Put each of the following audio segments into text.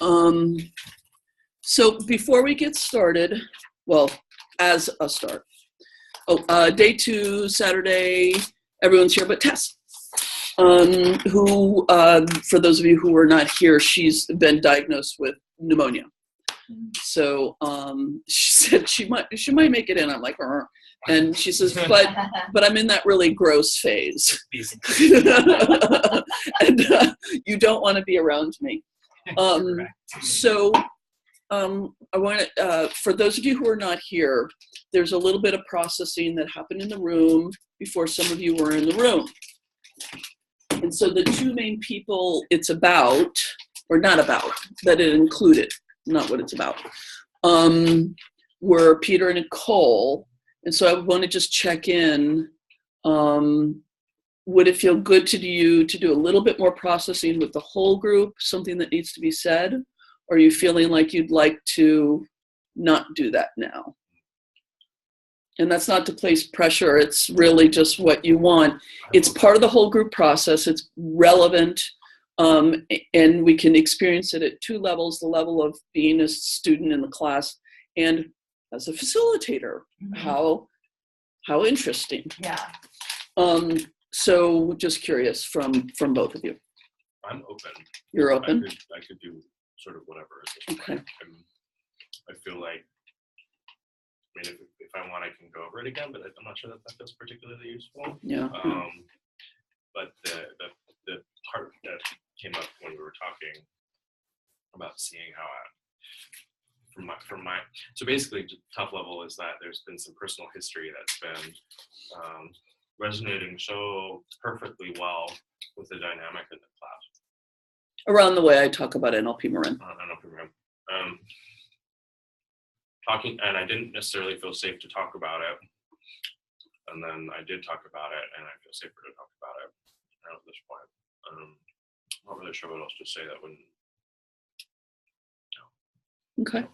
Um, so before we get started, well, as a start, day 2, Saturday, everyone's here but Tess, who, for those of you who were not here, she's been diagnosed with pneumonia. So she said she might make it in. I'm like, and she says, but I'm in that really gross phase, and you don't want to be around me. So I want to, for those of you who are not here, there's a little bit of processing that happened in the room before some of you were in the room. And so the two main people it's about, or not about, that it included, not what it's about, were Peter and Nicole. And so I want to just check in. Would it feel good to you to do a little bit more processing with the whole group, something that needs to be said? Or are you feeling like you'd like to not do that now? And that's not to place pressure. It's really just what you want. It's part of the whole group process. It's relevant. And we can experience it at 2 levels, the level of being a student in the class and as a facilitator. Mm-hmm. How interesting. Yeah. So just curious from both of you. I'm open. You're open? I could do sort of whatever. Okay. I feel like, I mean, if I want, I can go over it again, but I'm not sure that feels particularly useful. Yeah. But the part that came up when we were talking about seeing how from my so basically top level is that there's been some personal history that's been resonating so perfectly well with the dynamic in the class. Around the way I talk about NLP Marin. NLP Marin. Talking, and I didn't necessarily feel safe to talk about it. And then I did talk about it, and I feel safer to talk about it at this point. I'm not really sure what else to say that wouldn't. No. Okay.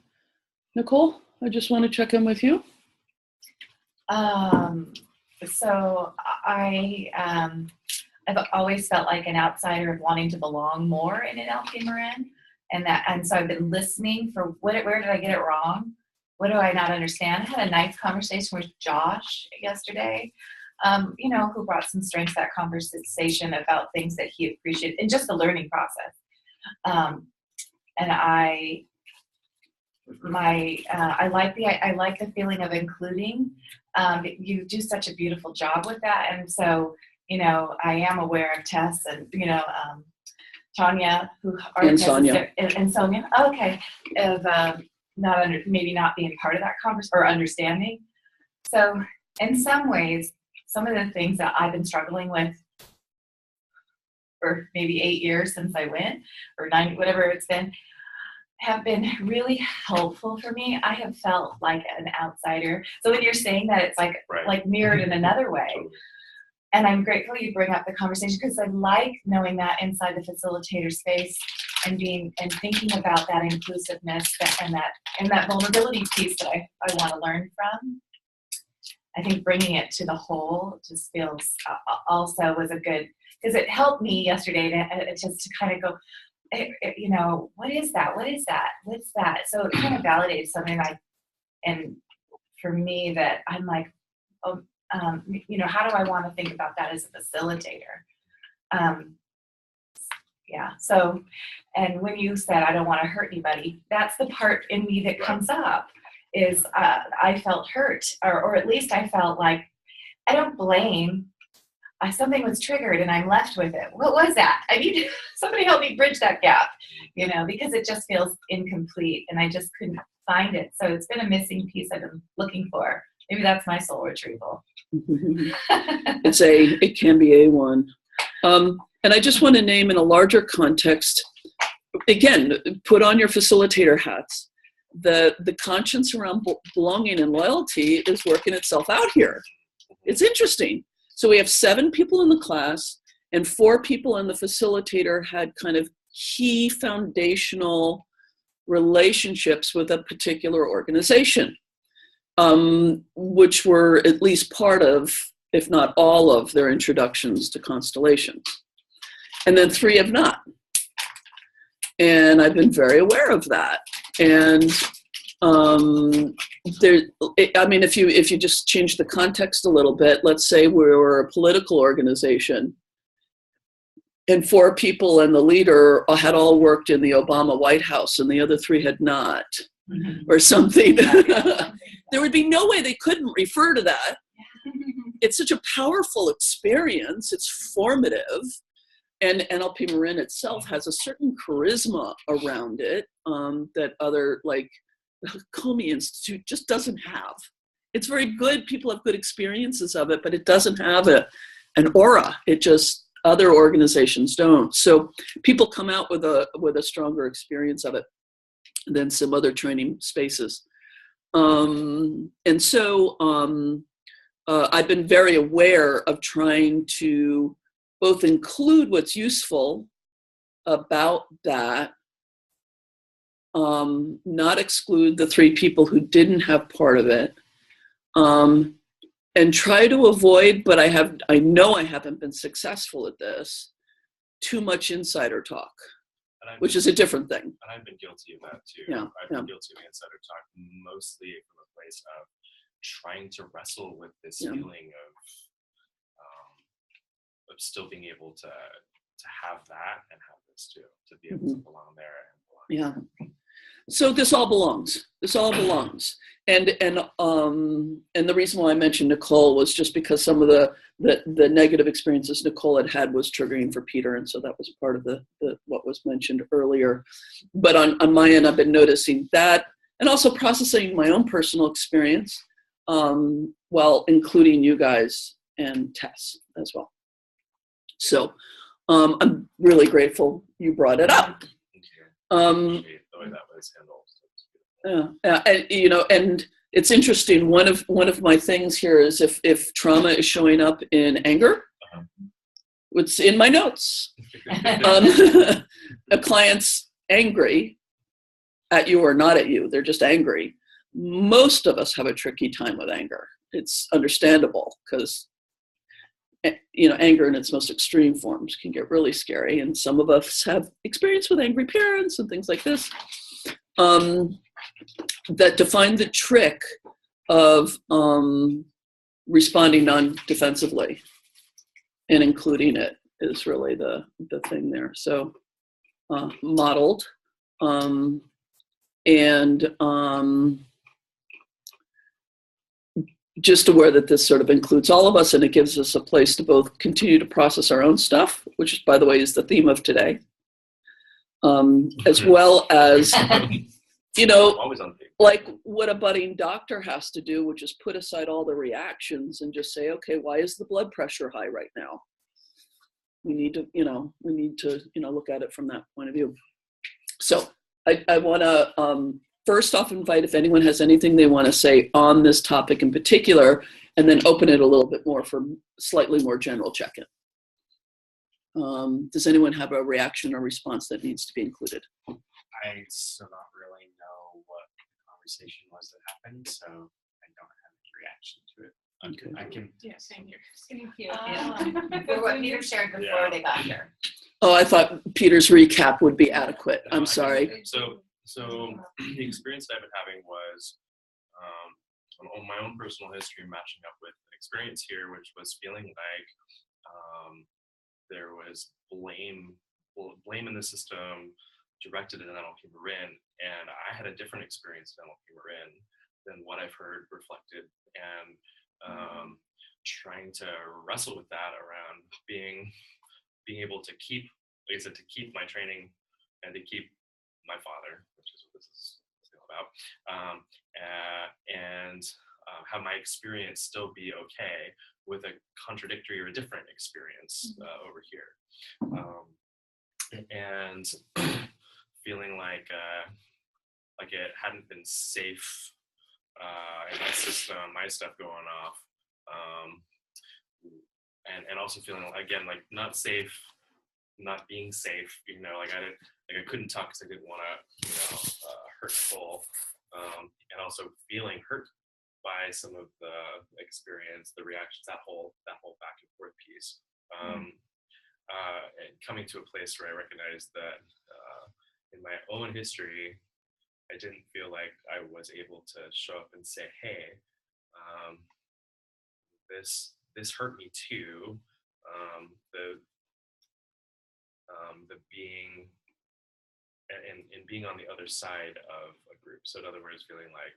Nicole, I just want to check in with you. So I've always felt like an outsider of wanting to belong more in NLP Marin, and so I've been listening for where did I get it wrong? What do I not understand? I had a nice conversation with Josh yesterday, who brought some strength to that conversation about things that he appreciated in just the learning process. And I like the feeling of including. You do such a beautiful job with that, and so I am aware of Tess and Tanya, who are and Sonia and Sonia. Okay, of maybe not being part of that conversation or understanding. So in some ways, some of the things that I've been struggling with for maybe 8 years since I went, or 9, whatever it's been, have been really helpful for me. I have felt like an outsider. So when you're saying that, it's like mirrored in another way. And I'm grateful you bring up the conversation, because I like knowing that inside the facilitator space and thinking about that inclusiveness and that vulnerability piece that I want to learn from. I think bringing it to the whole just feels also was a good, because it helped me yesterday to kind of go, what is that? What is that? What's that? So it kind of validated something and for me that I'm like, how do I want to think about that as a facilitator? So, and when you said, I don't want to hurt anybody, that's the part in me that comes up is I felt hurt, or at least I felt like I don't blame. Something was triggered and I'm left with it. What was that? I need somebody help me bridge that gap, because it just feels incomplete and I just couldn't find it. So it's been a missing piece I've been looking for. Maybe that's my soul retrieval. It can be A1. And I just want to name in a larger context, again, put on your facilitator hats. The conscience around belonging and loyalty is working itself out here. It's interesting. So we have 7 people in the class, and 4 people in the facilitator had kind of key foundational relationships with a particular organization, which were at least part of, if not all of, their introductions to constellations. And then 3 have not. And I've been very aware of that. And if you just change the context a little bit, let's say we were a political organization and 4 people and the leader had all worked in the Obama White House and the other 3 had not, or something. There would be no way they couldn't refer to that. It's such a powerful experience. It's formative. And NLP Marin itself has a certain charisma around it that other, like, the Comey Institute just doesn't have. It's very good. People have good experiences of it, but it doesn't have an aura. It just, other organizations don't. So people come out with a stronger experience of it than some other training spaces. And so I've been very aware of trying to both include what's useful about that, not exclude the 3 people who didn't have part of it, and try to avoid, but I know I haven't been successful at this, too much insider talk, which is a different thing. And I've been guilty of that too. Yeah, I've been guilty of insider talk, mostly from a place of trying to wrestle with this feeling of still being able to have that and have this too, to be able to belong there and belong. Yeah. So this all belongs. This all belongs. And the reason why I mentioned Nicole was just because some of the negative experiences Nicole had was triggering for Peter, and so that was part of the what was mentioned earlier. But on my end, I've been noticing that, and also processing my own personal experience, while including you guys and Tess as well. So I'm really grateful you brought it up. The way that was handled. And it's interesting. One of my things here is if trauma is showing up in anger, it's in my notes. A client's angry at you or not at you, they're just angry. Most of us have a tricky time with anger. It's understandable because anger in its most extreme forms can get really scary, and some of us have experience with angry parents and things like this. That define the trick of responding non-defensively and including it is really the thing there. So modeled and just aware that this sort of includes all of us, and it gives us a place to both continue to process our own stuff, which, by the way, is the theme of today, as well as, like what a budding doctor has to do, which is put aside all the reactions and just say, okay, why is the blood pressure high right now? We need to look at it from that point of view. So I want to first off invite if anyone has anything they want to say on this topic in particular, and then open it a little bit more for slightly more general check-in. Does anyone have a reaction or response that needs to be included? I still don't really know what the conversation was that happened, so I don't have any reaction to it. Okay. I can. Yeah, same here. Same here. For what Peter shared before they got here. Oh, I thought Peter's recap would be adequate. I'm sorry. So the experience that I've been having was on my own personal history matching up with an experience here, which was feeling like there was blame in the system directed at NLP Marin, and I had a different experience at NLP Marin than what I've heard reflected, and trying to wrestle with that around being able to keep, like I said, to keep my training and to keep my father, which is what this is all about, and have my experience still be okay with a contradictory or a different experience over here, and feeling like it hadn't been safe in my system, my stuff going off, and also feeling again like not safe, not being safe, I couldn't talk because I didn't want to, hurtful, and also feeling hurt by some of the experience, the reactions, that whole back and forth piece, and coming to a place where I recognized that in my own history, I didn't feel like I was able to show up and say, hey, this hurt me too. The being and being on the other side of a group. So in other words, feeling like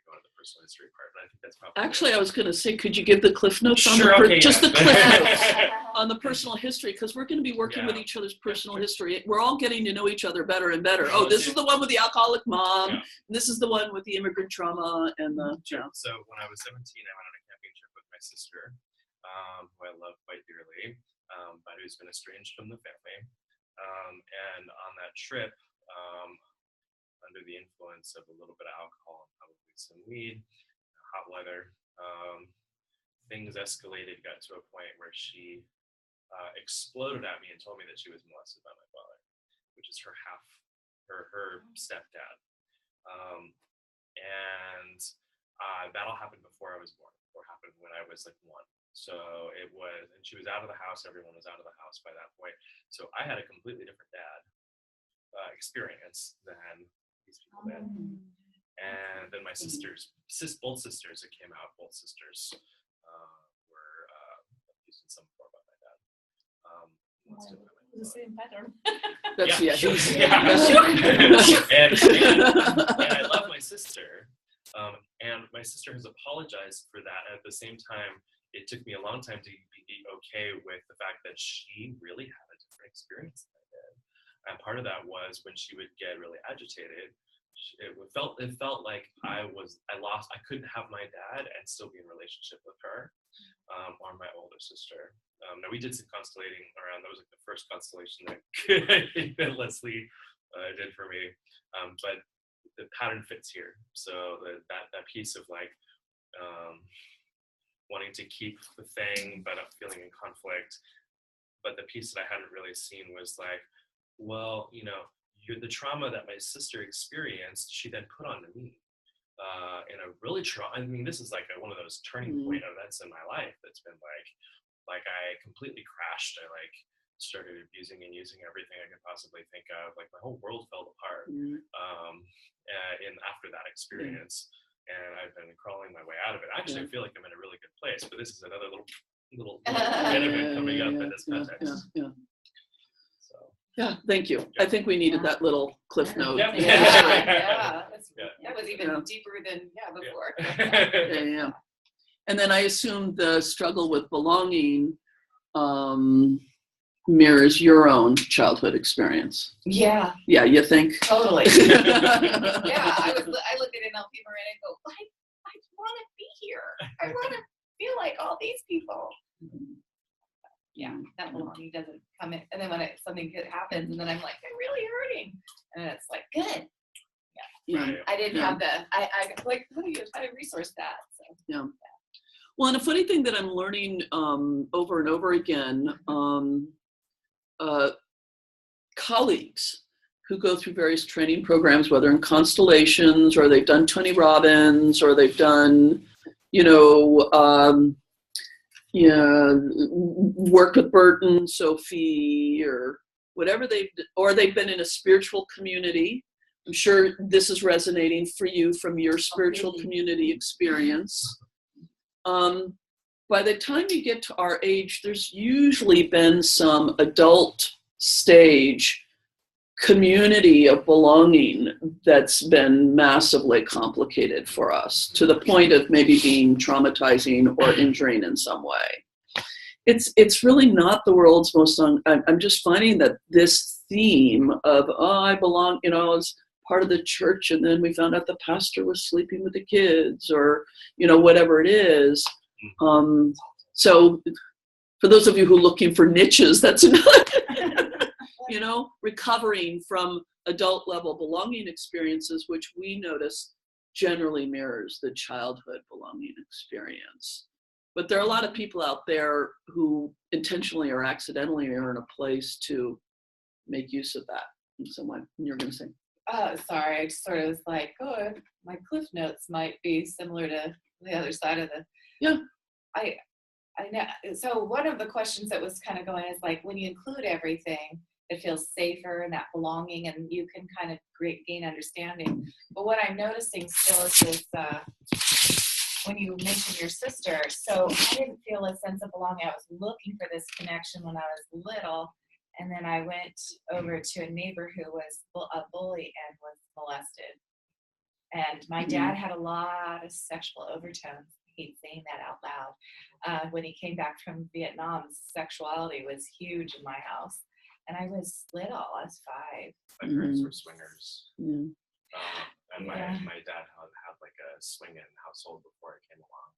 go into the personal history part, but I think that's probably actually I was going to say, could you give the cliff notes on just the cliff notes on the personal history, because we're going to be working with each other's personal history. We're all getting to know each other better and better. Oh, this is the one with the alcoholic mom. And this is the one with the immigrant trauma and the So when I was 17, I went on a camping trip with my sister, who I love quite dearly, but who's been estranged from the family. And on that trip, under the influence of a little bit of alcohol and probably some weed, hot weather, things escalated, got to a point where she exploded at me and told me that she was molested by my father, which is her stepdad. And that all happened before I was born, or happened when I was like 1. So it was, and she was out of the house, everyone was out of the house by that point. So I had a completely different dad experience than these people did. And then my sisters, both sisters that came out, both sisters were abused in some form by my dad. The same pattern. And I love my sister. And my sister has apologized for that. At the same time, it took me a long time to be okay with the fact that she really had a different experience than I did. And part of that was when she would get really agitated, it felt like I couldn't have my dad and still be in relationship with her, or my older sister. Now we did some constellating around. That was like the first constellation that Leslie did for me. But the pattern fits here. So that piece of like wanting to keep the thing, but feeling in conflict. But the piece that I hadn't really seen was like, well, the trauma that my sister experienced, she then put onto me in a really this is like one of those turning point events in my life that's been like I completely crashed. I like started abusing and using everything I could possibly think of. Like my whole world fell apart after that experience. And I've been crawling my way out of it. Actually, I feel like I'm in a really good place, but this is another little bit of it coming up in this context. So. Yeah, thank you. I think we needed that little cliff note. That was even deeper than before. Yeah. And then I assume the struggle with belonging mirrors your own childhood experience. Yeah, you think? Totally. I look at NLP Marin and go, I want to be here. I want to feel like all these people. Yeah, that belonging doesn't come in. And then when something good happens, and then I'm like, I'm really hurting. And it's like, good. Yeah. I didn't have I resourced that. So. Yeah. Well, and a funny thing that I'm learning over and over again, colleagues who go through various training programs, whether in constellations or they've done Tony Robbins or they've done, work with Bert and Sophie or whatever they've been in a spiritual community. I'm sure this is resonating for you from your spiritual community experience. By the time you get to our age, there's usually been some adult stage community of belonging that's been massively complicated for us to the point of maybe being traumatizing or injuring in some way. It's really not the world's most I'm just finding that this theme of, I belong, as part of the church, and then we found out the pastor was sleeping with the kids or, whatever it is. So for those of you who are looking for niches, that's another, recovering from adult level belonging experiences, which we notice generally mirrors the childhood belonging experience. But there are a lot of people out there who intentionally or accidentally are in a place to make use of that in some way. You're going to say? Sorry, I just sort of was like, my cliff notes might be similar to the other side of the. Yeah. I know. So one of the questions that was kind of going is like, when you include everything, it feels safer and that belonging, and you can kind of gain understanding. But what I'm noticing still is this, when you mentioned your sister, so I didn't feel a sense of belonging. I was looking for this connection when I was little, and then I went over to a neighbor who was a bully and was molested. And my dad had a lot of sexual overtones. I hate saying that out loud. When he came back from Vietnam, sexuality was huge in my house. And I was little, I was 5. My parents were swingers. Mm. And my dad had like a swinging household before I came along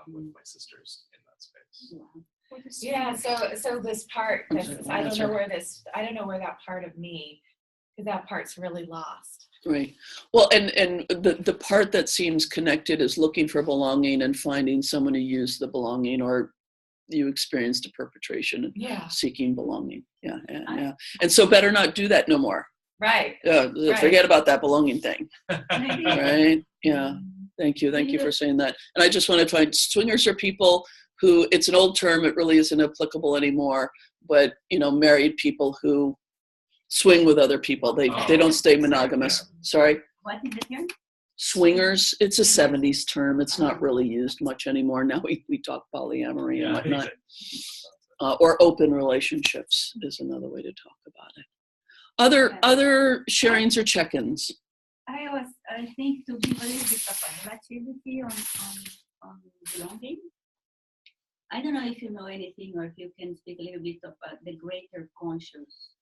with my sisters in that space. Yeah, so this part, I don't know where that part of me, because that part's really lost. Right. Well, and the part that seems connected is looking for belonging and finding someone to use the belonging, or you experienced a perpetration and seeking belonging. Yeah. And so better not do that no more. Right. Forget about that belonging thing. Right. Yeah. Thank you for saying that. And I just want to find swingers are people who, it's an old term, it really isn't applicable anymore, but married people who swing with other people. They don't stay monogamous. Sorry. What is the term? Swingers. It's a 70s term. It's not really used much anymore. Now we talk polyamory and whatnot. Or open relationships is another way to talk about it. Other sharings or check-ins? I think to give a little bit of a relativity on belonging. I don't know if you know anything or if you can speak a little bit about the greater conscience.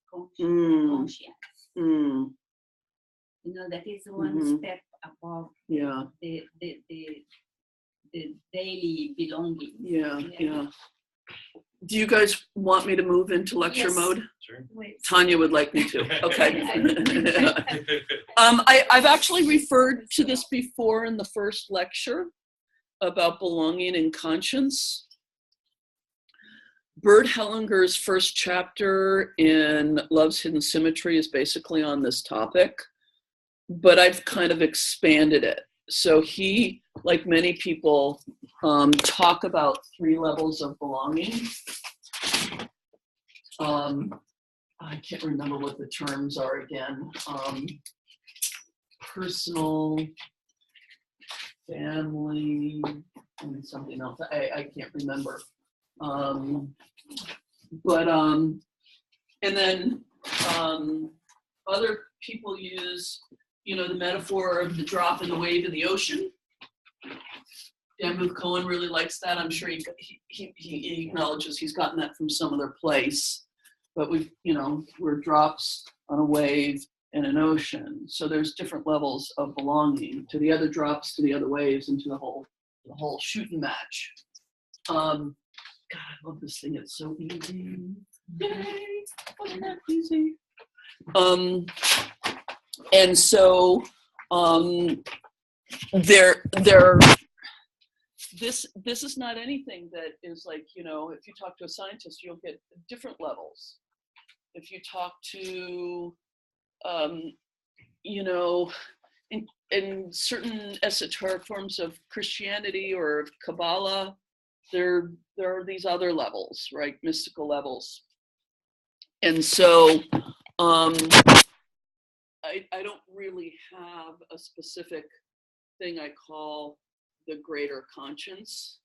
That is one step above the daily belonging. Yeah. Do you guys want me to move into lecture mode? Sure. Tanya would like me to. Okay. I've actually referred to this before in the first lecture about belonging and conscience. Bert Hellinger's first chapter in Love's Hidden Symmetry is basically on this topic, but I've kind of expanded it. So he, like many people, talk about 3 levels of belonging. I can't remember what the terms are again. Personal, family, and something else. I can't remember. And then other people use, the metaphor of the drop in the wave in the ocean. Dan Booth Cohen really likes that. I'm sure he acknowledges he's gotten that from some other place. But we're drops on a wave in an ocean. So there's different levels of belonging to the other drops, to the other waves, and to the whole shooting match. God, I love this thing. It's so easy. Yay! Wasn't that easy? And so this is not anything that is like, if you talk to a scientist, you'll get different levels. If you talk to, in certain esoteric forms of Christianity or Kabbalah, there are these other levels, right? Mystical levels. And so I don't really have a specific thing I call the greater conscience,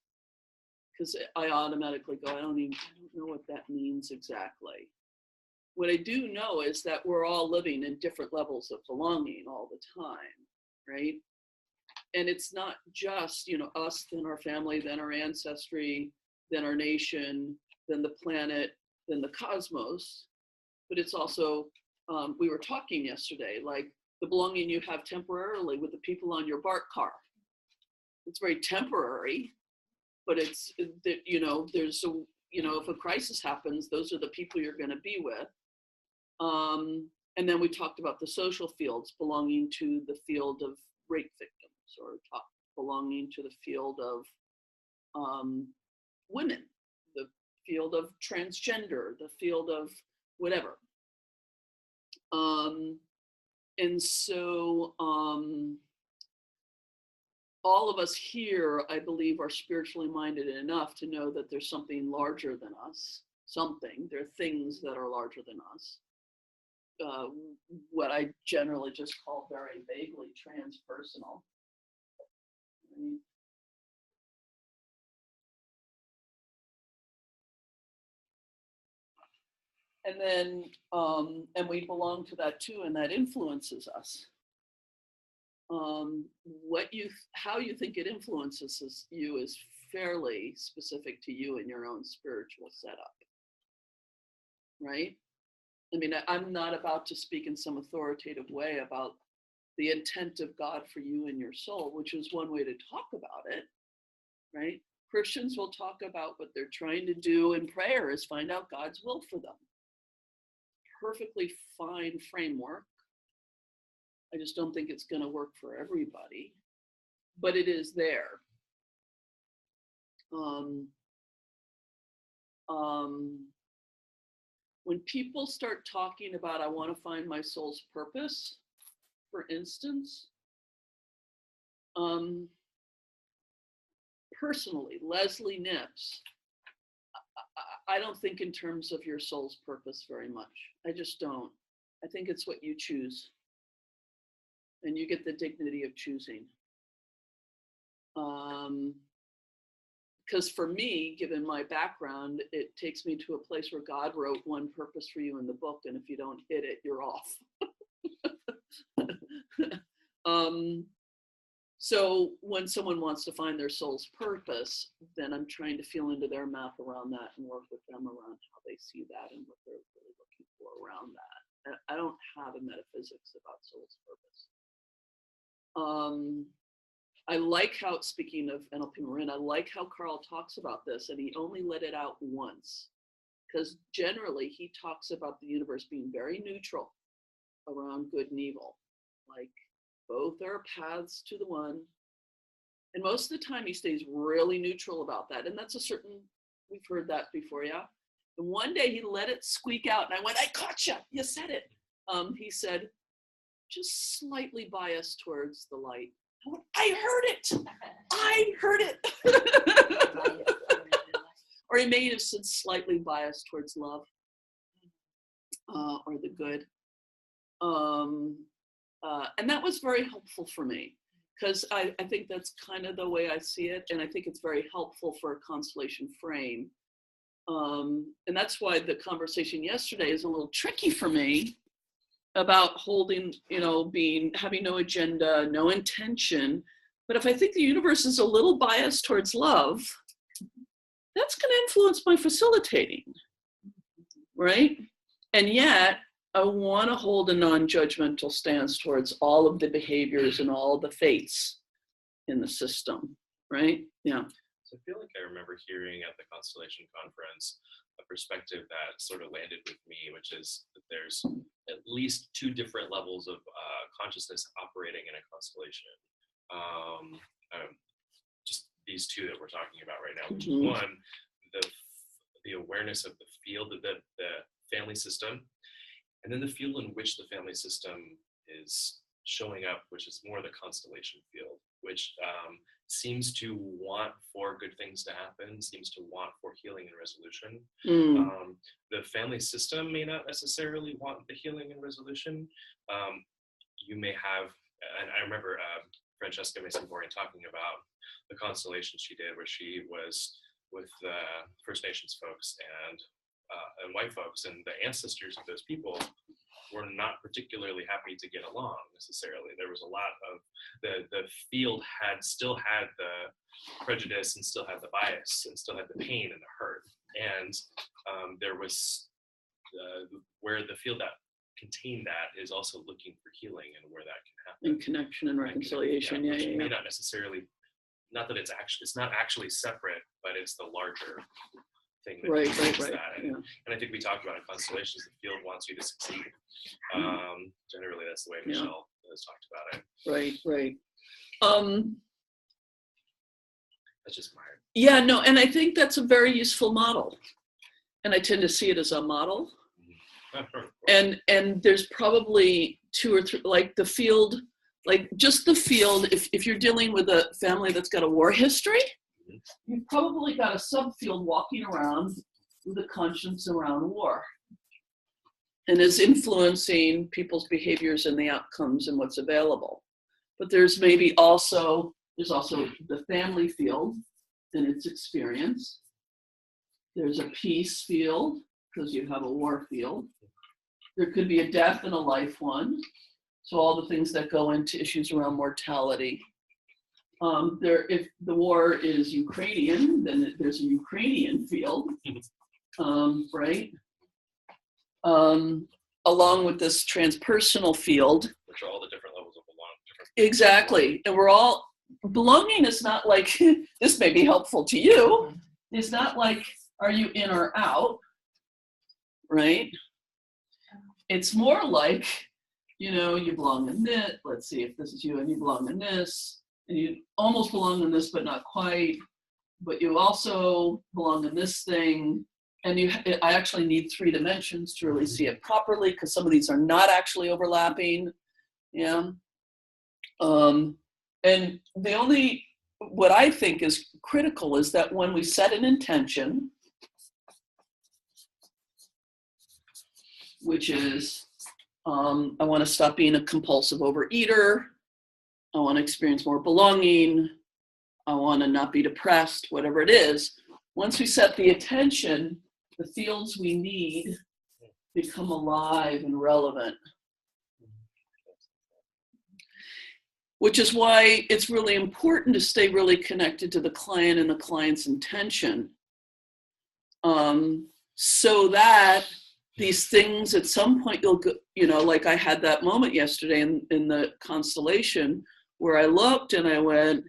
because I automatically go, I don't know what that means exactly. What I do know is that we're all living in different levels of belonging all the time, right? And it's not just, us, then our family, then our ancestry, then our nation, then the planet, then the cosmos, but it's also, we were talking yesterday, like the belonging you have temporarily with the people on your BART car. It's very temporary, but it's that, there's a, if a crisis happens, those are the people you're going to be with. And then we talked about the social fields, belonging to the field of rape victims, or belonging to the field of women, the field of transgender, the field of whatever. And so all of us here, I believe, are spiritually minded enough to know that there's something larger than us, something. They're things that are larger than us. What I generally just call very vaguely transpersonal. Right? And then, and we belong to that too, and that influences us. How you think it influences you is fairly specific to you and your own spiritual setup, right? I mean, I'm not about to speak in some authoritative way about the intent of God for you and your soul, which is one way to talk about it, right? Christians will talk about what they're trying to do in prayer is find out God's will for them. Perfectly fine framework. I just don't think it's going to work for everybody, but it is there. When people start talking about, I want to find my soul's purpose, for instance, personally, Leslie Nips, I don't think in terms of your soul's purpose very much. I just don't. I think it's what you choose. And you get the dignity of choosing. Because for me, given my background, it takes me to a place where God wrote one purpose for you in the book, and if you don't hit it, you're off. So when someone wants to find their soul's purpose, then I'm trying to feel into their map around that and work with them around how they see that and what they're really looking for around that. I don't have a metaphysics about soul's purpose. I like how, speaking of NLP Marin, I like how Carl talks about this, and he only let it out once, because generally he talks about the universe being very neutral around good and evil. Like, both are paths to the one. And most of the time he stays really neutral about that. And that's we've heard that before, yeah? And one day he let it squeak out, and I went, I caught you, you said it. He said, just slightly biased towards the light. I heard it. Or he may have said slightly biased towards love, or the good. And that was very helpful for me, because I think that's kind of the way I see it. And I think it's very helpful for a constellation frame. And that's why the conversation yesterday is a little tricky for me about holding, having no agenda, no intention. But if I think the universe is a little biased towards love, that's going to influence my facilitating, right? And yet, I want to hold a non-judgmental stance towards all of the behaviors and all the fates in the system, right? Yeah. So I feel like I remember hearing at the Constellation Conference a perspective that sort of landed with me, which is that there's at least two different levels of consciousness operating in a constellation. Just these two that we're talking about right now, which is one, the awareness of the field of the family system, and then the field in which the family system is showing up, which is more the constellation field, which seems to want for good things to happen, seems to want for healing and resolution. The family system may not necessarily want the healing and resolution. You may have, and I remember Francesca Mason-Borean talking about the constellation she did, where she was with the First Nations folks and white folks, and the ancestors of those people were not particularly happy to get along necessarily. There was a lot of the field still had the prejudice and still had the bias and still had the pain and the hurt. And there was where the field that contained that is also looking for healing and where that can happen. In connection and reconciliation, yeah. May not necessarily, not that it's not actually separate, but it's the larger thing that right. That. And I think we talked about in constellations, the field wants you to succeed. Generally, that's the way Michelle has talked about it. Right. That's just my. Yeah, no, and I think that's a very useful model. And I tend to see it as a model. And there's probably two or three, like the field, like just the field, if you're dealing with a family that's got a war history, you've probably got a subfield walking around with a conscience around war and is influencing people's behaviors and the outcomes and what's available. But there's also the family field and its experience. There's a peace field because you have a war field. There could be a death and a life one. So all the things that go into issues around mortality. If the war is Ukrainian, then there's a Ukrainian field, right? Along with this transpersonal field. Which are all the different levels of belonging. Exactly. And we're all, belonging is not like, this may be helpful to you. It's not like, are you in or out, right? It's more like, you belong in this, let's see if this is you and you belong in this, and you almost belong in this, but not quite, but you also belong in this thing. And I actually need 3 dimensions to really see it properly because some of these are not actually overlapping. Yeah. And what I think is critical is that when we set an intention, which is, I want to stop being a compulsive overeater. I want to experience more belonging. I want to not be depressed, whatever it is. Once we set the attention, the fields we need become alive and relevant. Which is why it's really important to stay really connected to the client and the client's intention. So that these things at some point you'll go, like I had that moment yesterday in the constellation where I looked and I went,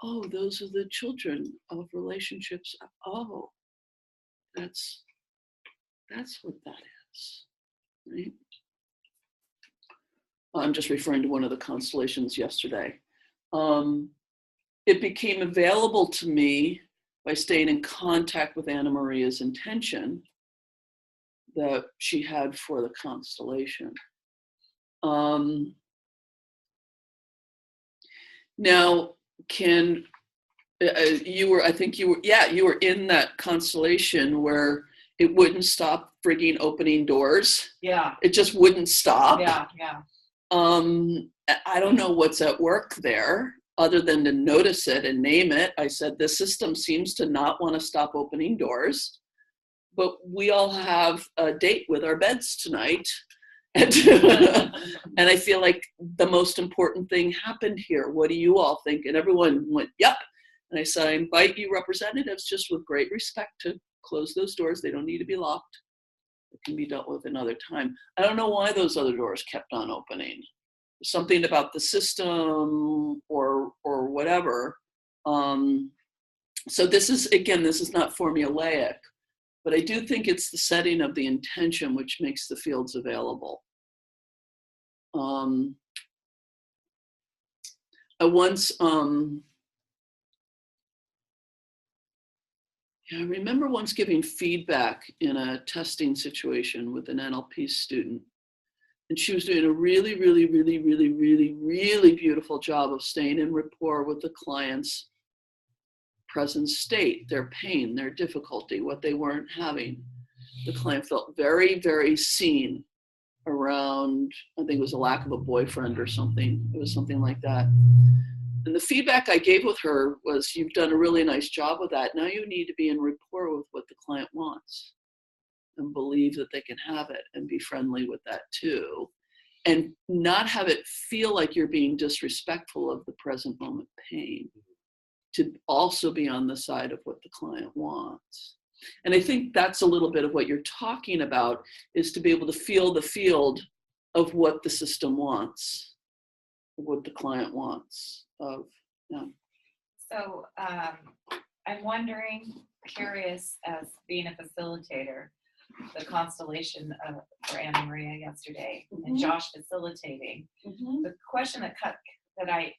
oh, those are the children of relationships. Oh, that's what that is, right? I'm just referring to one of the constellations yesterday. It became available to me by staying in contact with Anna Maria's intention that she had for the constellation. Now, you were in that constellation where it wouldn't stop frigging opening doors. Yeah. It just wouldn't stop. Yeah. I don't know what's at work there other than to notice it and name it. I said, the system seems to not want to stop opening doors, but we all have a date with our beds tonight. And I feel like the most important thing happened here. What do you all think? And everyone went, yep. And I said, I invite you representatives just with great respect to close those doors. They don't need to be locked. It can be dealt with another time. I don't know why those other doors kept on opening. Something about the system or whatever. So this is not formulaic, but I do think it's the setting of the intention which makes the fields available. I remember once giving feedback in a testing situation with an NLP student, and she was doing a really, really, really, really, really, really beautiful job of staying in rapport with the client's present state, their pain, their difficulty, what they weren't having. The client felt very, very seen around, I think it was a lack of a boyfriend or something. It was something like that. And the feedback I gave with her was, you've done a really nice job with that. Now you need to be in rapport with what the client wants and believe that they can have it and be friendly with that too. And not have it feel like you're being disrespectful of the present moment pain, to also be on the side of what the client wants. And I think that's a little bit of what you're talking about, is to be able to feel the field of what the system wants, what the client wants. So I'm wondering, curious, as being a facilitator, the constellation for Anna Maria yesterday, and Josh facilitating. The question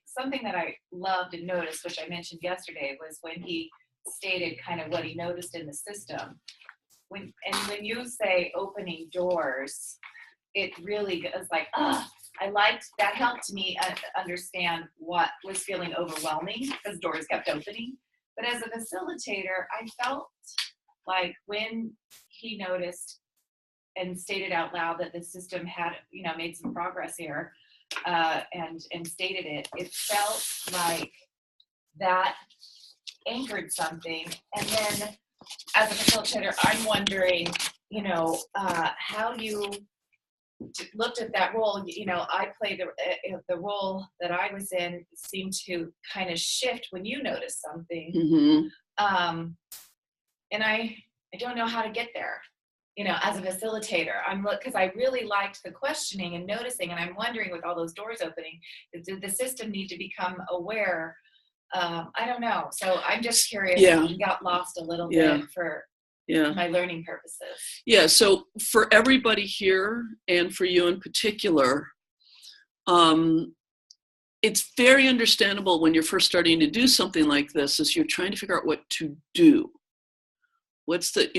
something that I loved and noticed, which I mentioned yesterday, was when he stated kind of what he noticed in the system. When you say opening doors, it really is like, I liked that. Helped me understand what was feeling overwhelming because doors kept opening. But as a facilitator, I felt like when he noticed and stated out loud that the system had, made some progress here, and stated it, it felt like that anchored something. And then as a facilitator, I'm wondering, how you looked at that role. I played the role that I was in seemed to kind of shift when you noticed something. Mm-hmm. And I don't know how to get there, as a facilitator. Because I really liked the questioning and noticing, and I'm wondering, with all those doors opening, did the system need to become aware? I don't know. So I'm just curious. Yeah. I got lost a little bit for my learning purposes. Yeah. So for everybody here, and for you in particular, it's very understandable when you're first starting to do something like this, is you're trying to figure out what to do. What's the,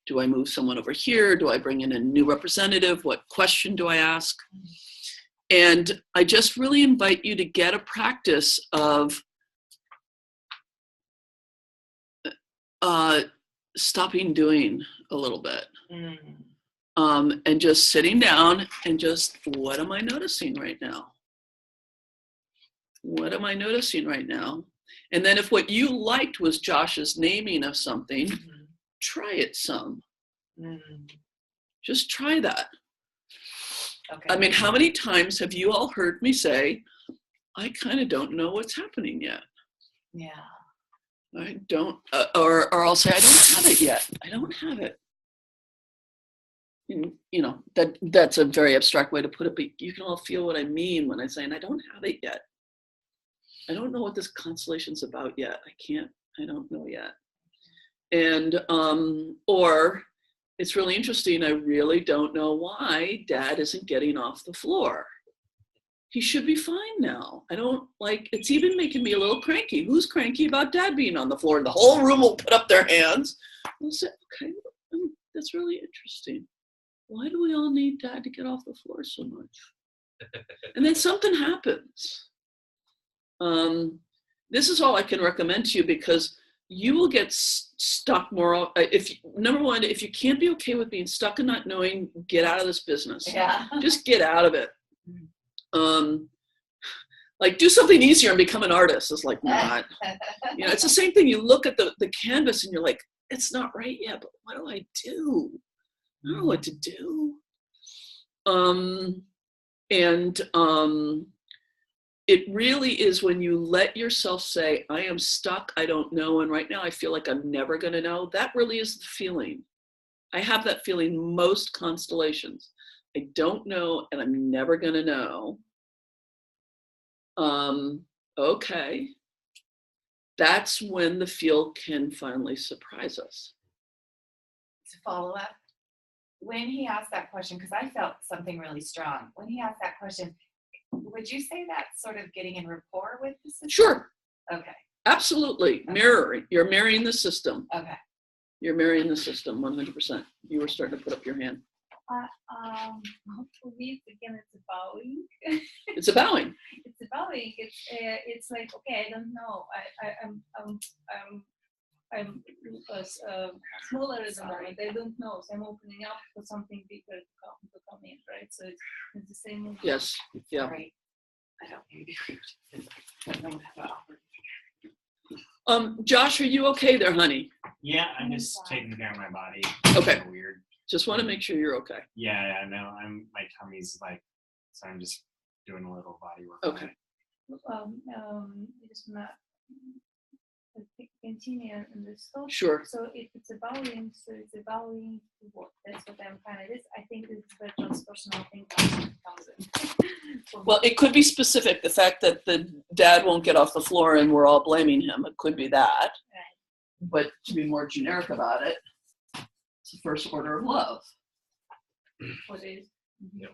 do I move someone over here? Do I bring in a new representative? What question do I ask? And I just really invite you to get a practice of stopping doing a little bit. And just sitting down and just, what am I noticing right now? What am I noticing right now? And then if what you liked was Josh's naming of something, try it some. Just try that. Okay. I mean, how many times have you all heard me say, I kind of don't know what's happening yet? Yeah. I don't, or I'll say, I don't have it yet. I don't have it. That's a very abstract way to put it, but you can all feel what I mean when I say, and I don't have it yet. I don't know what this constellation's about yet. I don't know yet. And, or it's really interesting. I really don't know why Dad isn't getting off the floor. He should be fine now. It's even making me a little cranky. Who's cranky about Dad being on the floor? And the whole room will put up their hands. We'll say, okay, that's really interesting. Why do we all need Dad to get off the floor so much? And then something happens. This is all I can recommend to you, because you will get stuck more. Number one, if you can't be okay with being stuck and not knowing, get out of this business. Yeah. Just get out of it. Like, do something easier and become an artist. It's like, not. It's the same thing. You look at the canvas and you're like, it's not right yet, but what do I do? I don't know what to do. It really is when you let yourself say, I am stuck, I don't know, and right now I feel like I'm never going to know. That really is the feeling. I have that feeling most constellations. I don't know, and I'm never going to know. Okay. That's when the field can finally surprise us. To follow up, when he asked that question, because I felt something really strong. When he asked that question, would you say that's sort of getting in rapport with the system? Sure. Okay. Absolutely. Okay. Mirroring. You're marrying the system. Okay. You're marrying the system 100%. You were starting to put up your hand. For me, again, it's a bowing. It's a bowing. It's a bowing. It's like, okay, I don't know. I'm smaller at the moment. I don't know. So I'm opening up for something bigger to come in, right? So it's the same movement. Yes. Yeah. Right. I don't Josh, are you okay there, honey? Yeah, I'm just taking care of my body. Okay. It's weird. Just want to make sure you're okay. Yeah, I know. My tummy's so I'm just doing a little body work. Okay. Just not continue in the stop. Sure. So if it's a bowing, so it's a bowing to what? That's what I'm kind of. I think this is the transpersonal thing comes in. Well, it could be specific. The fact that the dad won't get off the floor and we're all blaming him. It could be that. Right. But to be more generic about it, it's the first order of love. What is? Yeah.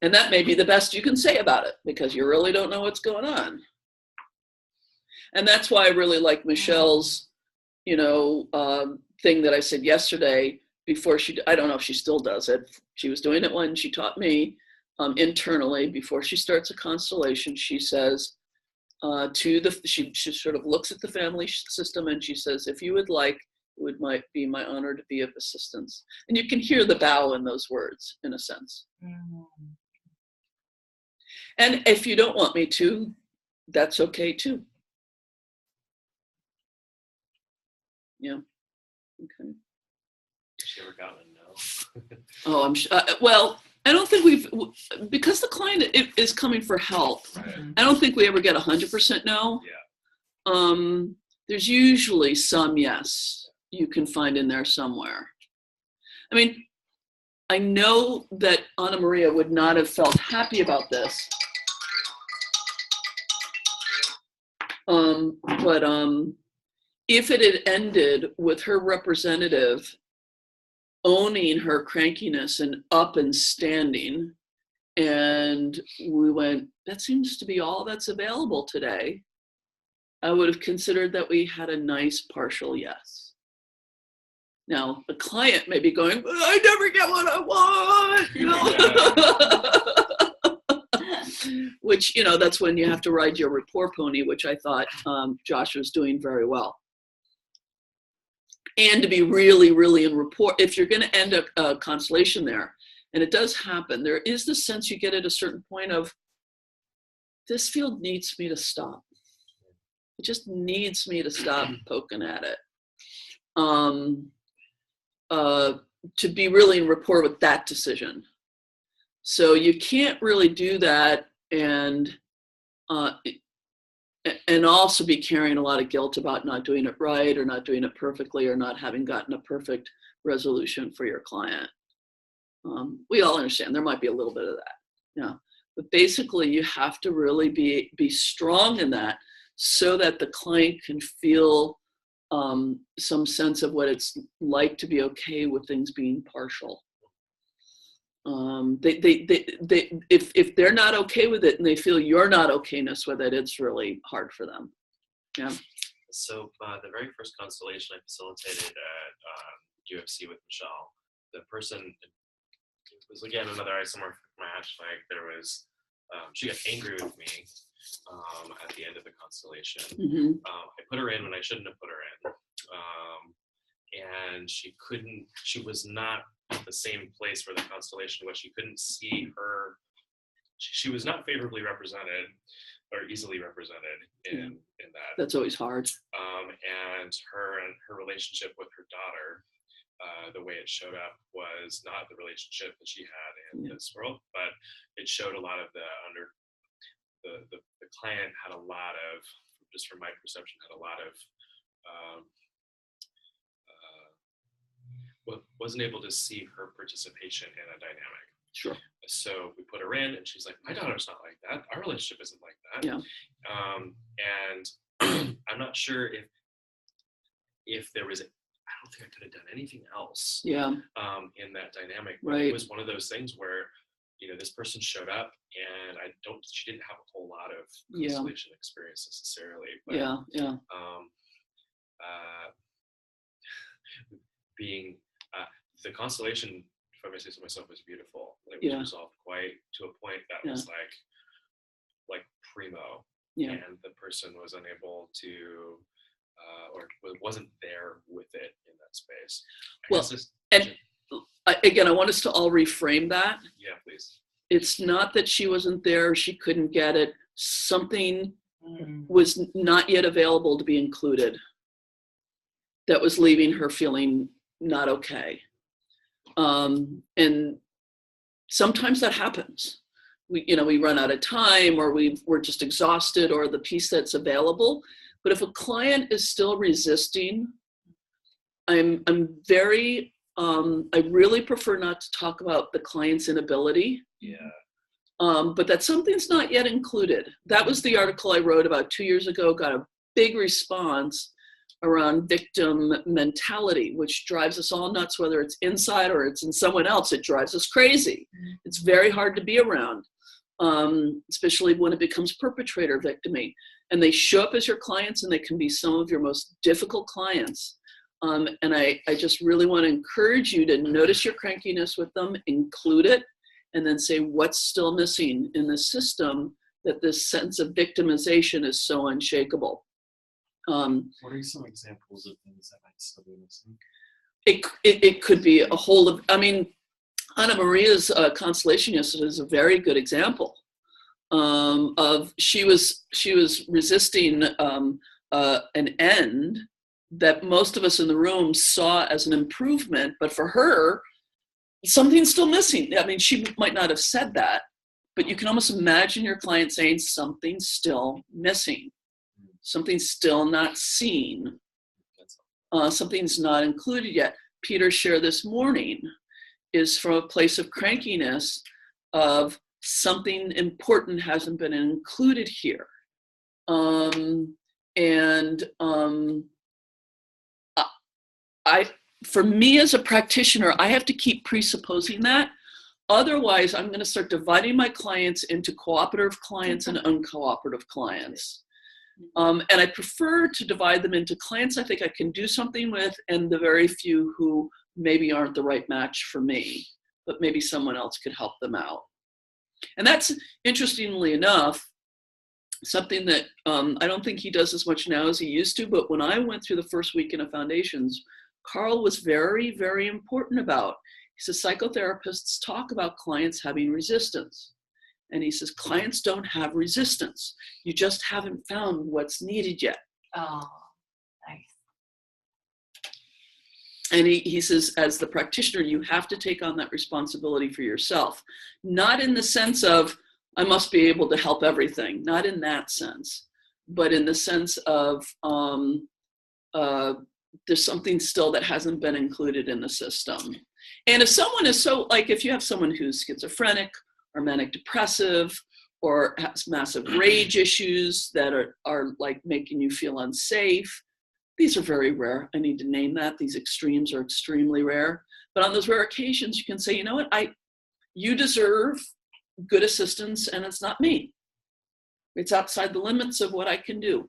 And that may be the best you can say about it, because you really don't know what's going on. And that's why I really like Michelle's, thing that I said yesterday before I don't know if she still does it. She was doing it when she taught me internally. Before she starts a constellation, she says she sort of looks at the family system and she says, if you would like might be my honor to be of assistance. And you can hear the bow in those words, in a sense. And if you don't want me to, that's okay too. Yeah. Okay. Has she ever gotten a no? Oh, I'm sure. Well, I don't think because the client is coming for help. Right. I don't think we ever get 100% no. Yeah. There's usually some yes you can find in there somewhere. I mean, I know that Anna Maria would not have felt happy about this. But if it had ended with her representative owning her crankiness and up and standing, and we went, that seems to be all that's available today, I would have considered that we had a nice partial yes. Now, the client may be going, I never get what I want, you know. Which, you know, that's when you have to ride your rapport pony, which I thought Josh was doing very well. And to be really, really in rapport, if you're going to end a constellation there, and it does happen, there is the sense you get at a certain point of, this field needs me to stop. It just needs me to stop poking at it. To be really in rapport with that decision. So you can't really do that and also be carrying a lot of guilt about not doing it right or not doing it perfectly or not having gotten a perfect resolution for your client. We all understand there might be a little bit of that, yeah. But basically you have to really be strong in that so that the client can feel some sense of what it's like to be okay with things being partial. If they're not okay with it and they feel you're not okayness with it, it's really hard for them. Yeah. So the very first constellation I facilitated at UFC with Michelle, the person, it was again another isomorphic match. Like there was, she got angry with me at the end of the constellation. Mm-hmm. I put her in when I shouldn't have put her in. And she was not at the same place where the constellation was. She couldn't see her, she was not favorably represented or easily represented in that. That's always hard. And her relationship with her daughter, the way it showed up was not the relationship that she had in this world, but it showed a lot of the client had a lot of, just from my perception, had a lot of, wasn't able to see her participation in a dynamic. Sure. So we put her in and she's like, my daughter's not like that. Our relationship isn't like that. Yeah. And I'm not sure if there was, I don't think I could have done anything else. Yeah. In that dynamic. But right. It was one of those things where, you know, this person showed up and she didn't have a whole lot of constellation experience necessarily. But, yeah. Being the constellation, if I may say so myself, was beautiful. It was resolved quite to a point that was like primo. Yeah. And the person was unable to, or wasn't there with it in that space. Again, I want us to all reframe that. Yeah, please. It's not that she wasn't there, she couldn't get it. Something was not yet available to be included that was leaving her feeling not okay. And sometimes that happens. We run out of time, or we're just exhausted, or the piece that's available. But if a client is still resisting, I really prefer not to talk about the client's inability. Yeah. But that something's not yet included. That was the article I wrote about 2 years ago, got a big response around victim mentality, which drives us all nuts, whether it's inside or it's in someone else. It drives us crazy. It's very hard to be around, especially when it becomes perpetrator victimy. And they show up as your clients, and they can be some of your most difficult clients. And I just really want to encourage you to notice your crankiness with them, include it, and then say what's still missing in the system that this sense of victimization is so unshakable. What are some examples of things that might still be missing? It could be a whole of, I mean, Anna Maria's constellation yesterday is a very good example of she was resisting an end that most of us in the room saw as an improvement, but for her, something's still missing. I mean, she might not have said that, but you can almost imagine your client saying something's still missing, something's still not seen, something's not included yet. Peter's share this morning is from a place of crankiness of something important hasn't been included here. For me as a practitioner, I have to keep presupposing that. Otherwise, I'm going to start dividing my clients into cooperative clients and uncooperative clients. And I prefer to divide them into clients I think I can do something with and the very few who maybe aren't the right match for me, but maybe someone else could help them out. And that's, interestingly enough, something that I don't think he does as much now as he used to, but when I went through the first weekend of Foundations, Carl was very, very important about. He says, psychotherapists talk about clients having resistance. And he says, clients don't have resistance. You just haven't found what's needed yet. Oh, nice. And he says, as the practitioner, you have to take on that responsibility for yourself. Not in the sense of, I must be able to help everything. Not in that sense. But in the sense of, there's something still that hasn't been included in the system. And if someone is so, like if you have someone who's schizophrenic or manic depressive or has massive rage issues that are like making you feel unsafe, these are very rare. I need to name that. These extremes are extremely rare. But on those rare occasions, you can say, you know what, you deserve good assistance and it's not me. It's outside the limits of what I can do.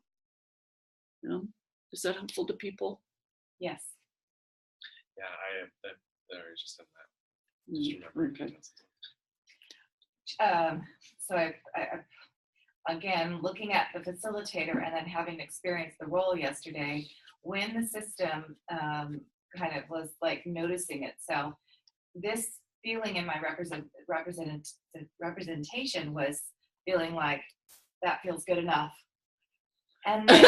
You know, is that helpful to people? Yes. Yeah, they're just in that. Okay. So I again, looking at the facilitator and then having experienced the role yesterday, when the system kind of was like noticing itself, this feeling in my representation was feeling like that feels good enough. And then,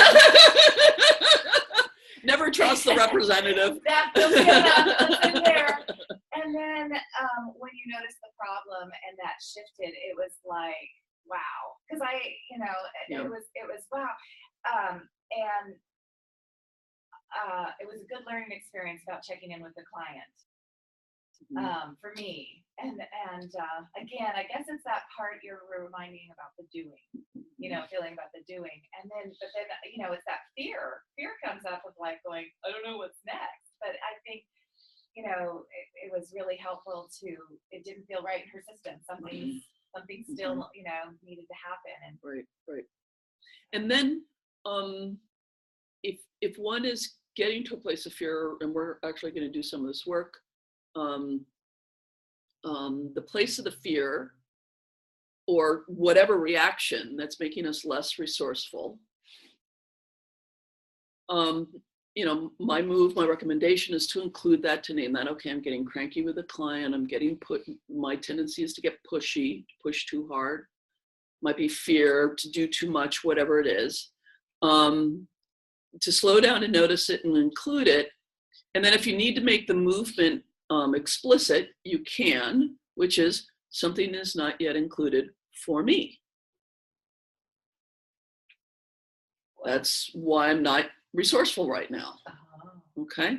never trust the representative. That feels good enough. That's in there. And then when you notice the problem and that shifted, it was like, wow. Because it was wow. And it was a good learning experience about checking in with the client for me. And again, I guess it's that part you're reminding about the doing, feeling about the doing. But then, it's that fear. Fear comes up with like going, I don't know what's next. But I think, it was really helpful it didn't feel right in her system. Something still, needed to happen. And Right. And then if one is getting to a place of fear, and we're actually going to do some of this work, the place of the fear or whatever reaction that's making us less resourceful, my recommendation is to include that, to name that. Okay, I'm getting cranky with a client. My tendency is to get pushy, push too hard. Might be fear, to do too much, whatever it is. To slow down and notice it and include it. And then if you need to make the movement explicit, you can, which is something is not yet included for me. That's why I'm not resourceful right now. Okay.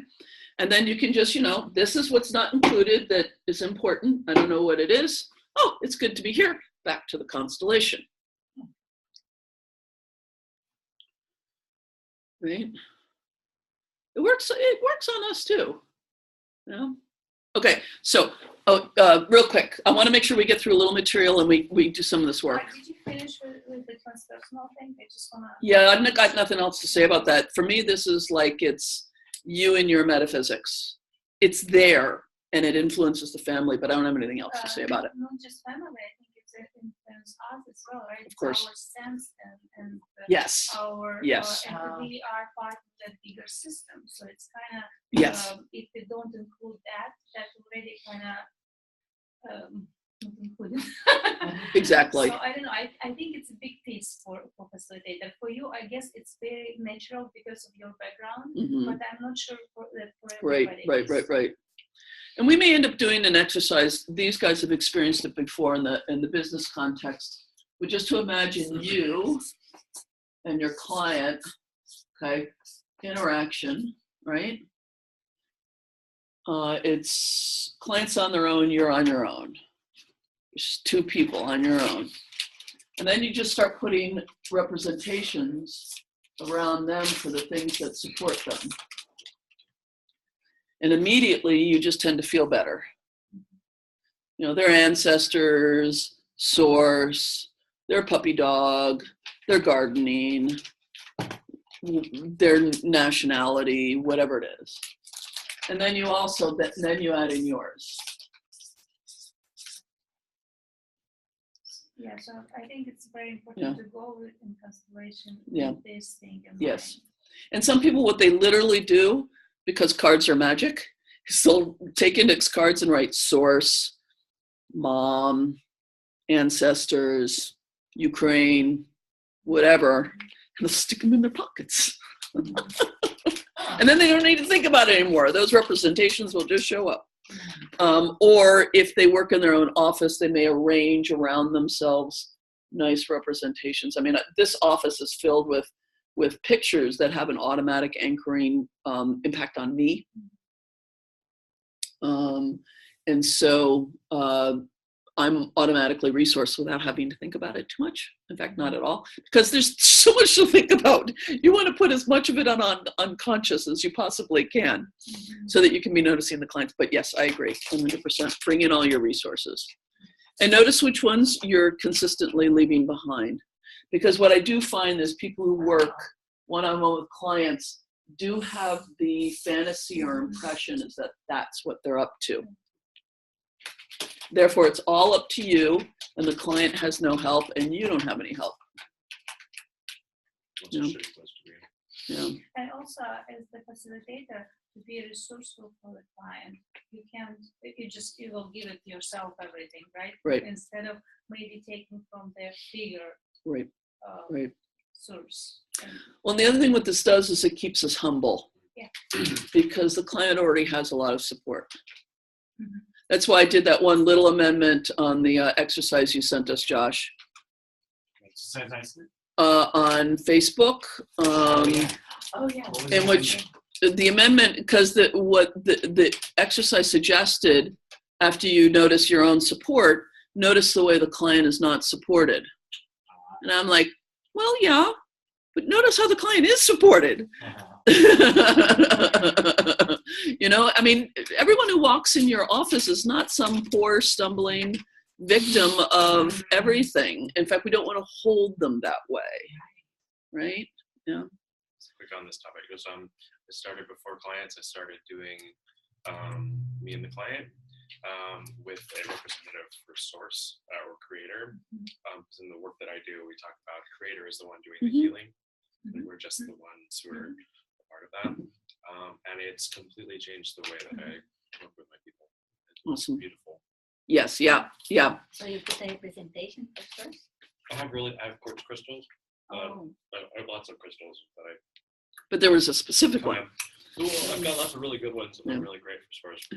And then you can just, this is what's not included that is important. I don't know what it is. Oh, it's good to be here. Back to the constellation. Right? It works on us too. Okay, so real quick, I want to make sure we get through a little material and we do some of this work. Did you finish with the transpersonal thing? I just want to. Yeah, I've got nothing else to say about that. For me, this is like it's you and your metaphysics. It's there and it influences the family, but I don't have anything else to say about it. Not just family, I think it influences us as well, right? Of course. Our sense and the Yes. our Yes. and we are part of that bigger system. So it's kind of Yes. if we don't include that, that's already kind of not included. Exactly. So I don't know. I think it's a big piece for facilitator. For you, I guess it's very natural because of your background, Mhm. but I'm not sure for Right, everybody. right. And we may end up doing an exercise. These guys have experienced it before in the business context. But just to imagine you and your client, okay, interaction, right? It's clients on their own, you're on your own. Just two people on your own. And then you just start putting representations around them for the things that support them. And immediately you just tend to feel better. You know, their ancestors, source, their puppy dog, their gardening, their nationality, whatever it is. And then you also, then you add in yours. Yeah, so I think it's very important to go in consideration with this thing. Yes. And some people, what they literally do, because cards are magic, is they'll take index cards and write source, mom, ancestors, Ukraine, whatever, and they'll stick them in their pockets. And then they don't need to think about it anymore. Those representations will just show up. Or if they work in their own office, they may arrange around themselves nice representations. I mean, this office is filled with pictures that have an automatic anchoring impact on me. And so I'm automatically resourced without having to think about it too much. In fact, not at all, because there's so much to think about. You want to put as much of it on unconscious as you possibly can so that you can be noticing the clients. But yes, I agree, 100%. Bring in all your resources. And notice which ones you're consistently leaving behind. Because what I do find is people who work one-on-one with clients do have the fantasy or impression is that that's what they're up to. Therefore, it's all up to you, and the client has no help, and you don't have any help. Yeah. And also, as the facilitator, to be resourceful for the client, you can't. You will give it yourself everything, right? Right. Instead of maybe taking from their bigger source. Well, and the other thing what this does is it keeps us humble. Yeah. Because the client already has a lot of support. Mm-hmm. That's why I did that one little amendment on the exercise you sent us, Josh. On Facebook. In which the amendment, because what the exercise suggested, after you notice your own support, notice the way the client is not supported. And I'm like, well, yeah, but notice how the client is supported. You know, I mean, everyone who walks in your office is not some poor stumbling victim of everything. In fact, we don't want to hold them that way, right? Yeah. Quick on this topic, because I started before clients. I started doing me and the client with a representative for source or creator. Because in the work that I do, we talk about creator is the one doing the healing, and we're just the ones who are a part of that. And it's completely changed the way that I work with my people. It's awesome. Beautiful. Yes, yeah. So you put a presentation first? I have quartz crystals. I have lots of crystals that But there was a specific one. I've got lots of really good ones that are really great for source.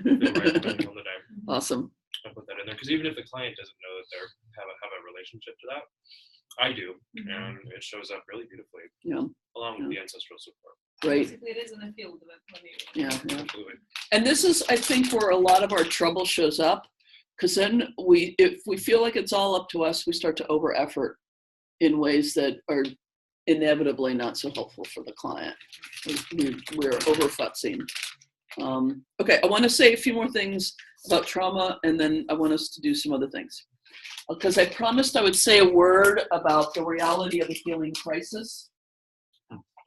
Awesome. I put that in there because even if the client doesn't know that they have a relationship to that, I do, and it shows up really beautifully. Yeah. Along with the ancestral support. Right. Basically, it is in the field. Yeah. Absolutely. And this is, I think, where a lot of our trouble shows up, because then if we feel like it's all up to us, we start to over effort in ways that are inevitably not so helpful for the client. We're over-futzing. Okay, I want to say a few more things about trauma, and then I want us to do some other things. Because I promised I would say a word about the reality of a healing crisis,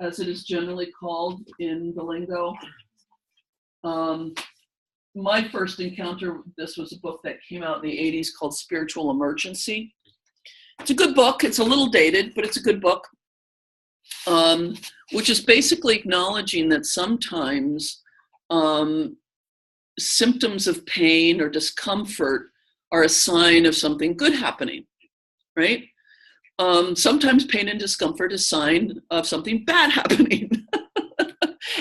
as it is generally called in the lingo. My first encounter with this was a book that came out in the 80s called Spiritual Emergency. It's a good book. It's a little dated, but it's a good book. which is basically acknowledging that sometimes symptoms of pain or discomfort are a sign of something good happening, right? Sometimes pain and discomfort is a sign of something bad happening.